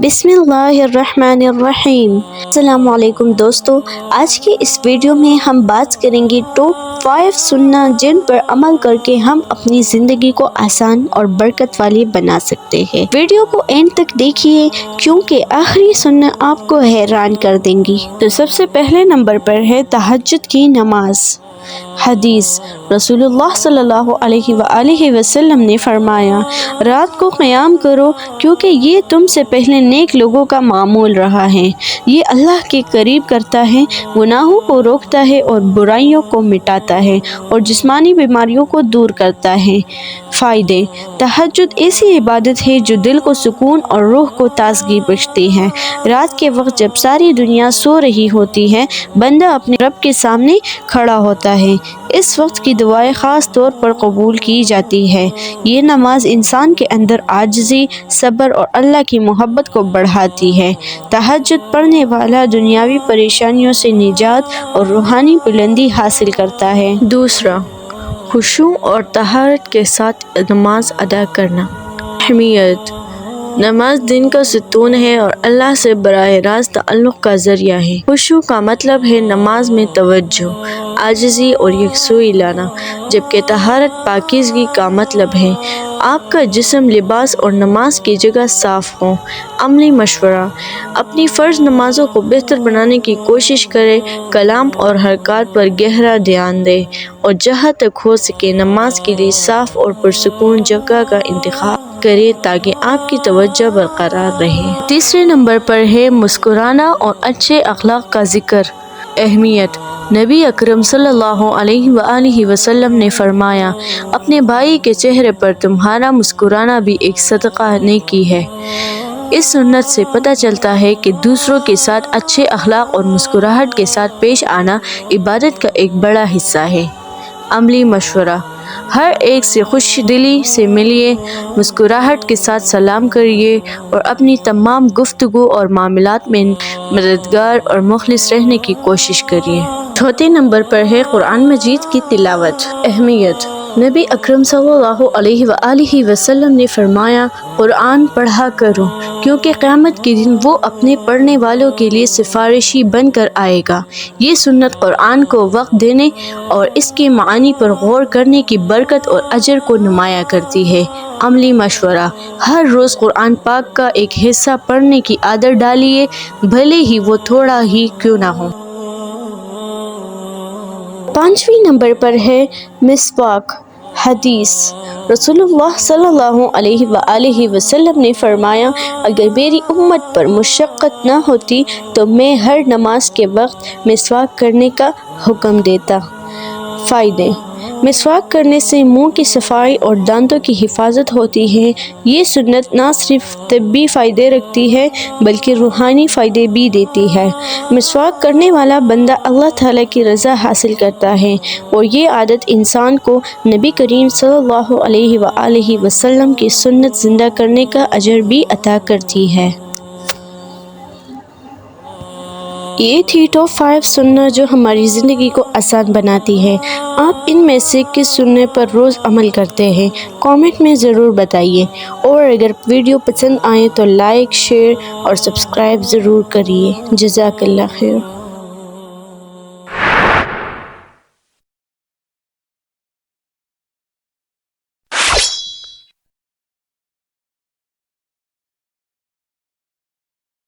बिस्मिल्लाहिर्रहमानिर्रहीम। अस्सलाम वालेकुम दोस्तों, आज की इस वीडियो में हम बात करेंगे टॉप 5 सुन्ना जिन पर अमल करके हम अपनी ज़िंदगी को आसान और बरकत वाली बना सकते हैं। वीडियो को एंड तक देखिए क्योंकि आखिरी सुन्ना आपको हैरान कर देंगी। तो सबसे पहले नंबर पर है तहज्जुद की नमाज। हदीस रसूलुल्लाह सल्लल्लाहु अलैहि वसल्लम ने फरमाया, रात को क़याम करो क्योंकि ये तुमसे पहले नेक लोगों का मामूल रहा है। ये अल्लाह के करीब करता है, गुनाहों को रोकता है और बुराइयों को मिटाता है और जिस्मानी बीमारियों को दूर करता है। फ़ायदे: तहज्जुद ऐसी इबादत है जो दिल को सुकून और रूह को ताज़गी बख्शती है। रात के वक्त जब सारी दुनिया सो रही होती है, बंदा अपने रब के सामने खड़ा होता है। इस वक्त की दुआएं ख़ास तौर पर कबूल की जाती है। ये नमाज इंसान के अंदर आजिज़ी, सब्र और अल्लाह की मोहब्बत को बढ़ाती है। तहज्जुद पढ़ने वाला दुनियावी परेशानियों से निजात और रूहानी बुलंदी हासिल करता है। दूसरा, खुशू और तहारत के साथ नमाज अदा करना। अहमियत: नमाज दिन का सुतून है और अल्लाह से बराह रास्त ताल्लुक़ का ज़रिया है। खुशू का मतलब है नमाज में तवज्जो, आजिज़ी और यकसुई लाना, जबकि तहारत पाकीज़गी का मतलब है आपका जिस्म, लिबास और नमाज की जगह साफ़ हो। अमली मशवरा: अपनी फ़र्ज़ नमाज़ों को बेहतर बनाने की कोशिश करें, कलाम और हरकत पर गहरा ध्यान दें और जहाँ तक हो सके नमाज के लिए साफ़ और पुरसुकून जगह का इंतखाब करें ताकि आपकी तवज्जो बरकरार रहे। तीसरे नंबर पर है मुस्कुराना और अच्छे अखलाक का ज़िक्र। अहमियत: नबी अकरम सल्लल्लाहु अलैहि वसल्लम ने फरमाया, अपने भाई के चेहरे पर तुम्हारा मुस्कुराना भी एक सदका नेकी है। इस सुन्नत से पता चलता है कि दूसरों के साथ अच्छे अखलाक और मुस्कुराहट के साथ पेश आना इबादत का एक बड़ा हिस्सा है। अमली मशवरा: हर एक से खुश दिली से मिलिए, मुस्कुराहट के साथ सलाम करिए और अपनी तमाम गुफ्तगू और मामलात में मददगार और मुखलिस रहने की कोशिश करिए। चौथे नंबर पर है कुरान मजीद की तिलावत। अहमियत: नबी अकरम सल्लल्लाहु अलैहि वसल्लम ने फरमाया, कुरान पढ़ा करो क्योंकि क़यामत के दिन वो अपने पढ़ने वालों के लिए सिफारिशी बनकर आएगा। ये सुन्नत कुरान को वक्त देने और इसके मानी पर गौर करने की बरकत और अजर को नुमाया करती है। अमली मशवरा: हर रोज़ कुरान पाक का एक हिस्सा पढ़ने की आदत डालिए, भले ही वो थोड़ा ही क्यों ना हो। पाँचवीं नंबर पर है मिसवाक। हदीस रसूलुल्लाह सल्लल्लाहु अलैहि वसल्लम ने फरमाया, अगर मेरी उम्मत पर मुशक्क़त न होती तो मैं हर नमाज के वक्त मिसवाक करने का हुक्म देता। फ़ायदे: मिसवाक करने से मुंह की सफाई और दांतों की हिफाजत होती है। ये सुन्नत ना सिर्फ तिब्बी फ़ायदे रखती है बल्कि रूहानी फ़ायदे भी देती है। मिसवाक करने वाला बंदा अल्लाह ताला की रज़ा हासिल करता है और ये आदत इंसान को नबी करीम सल्लल्लाहु अलैहि वसल्लम की सुन्नत ज़िंदा करने का अजर भी अता करती है। ये थी टॉप 5 सुन्ना जो हमारी ज़िंदगी को आसान बनाती है। आप इनमें से किस सुन्ने पर रोज़ अमल करते हैं, कमेंट में ज़रूर बताइए और अगर वीडियो पसंद आए तो लाइक, शेयर और सब्सक्राइब ज़रूर करिए। जज़ाकल्लाह खैर।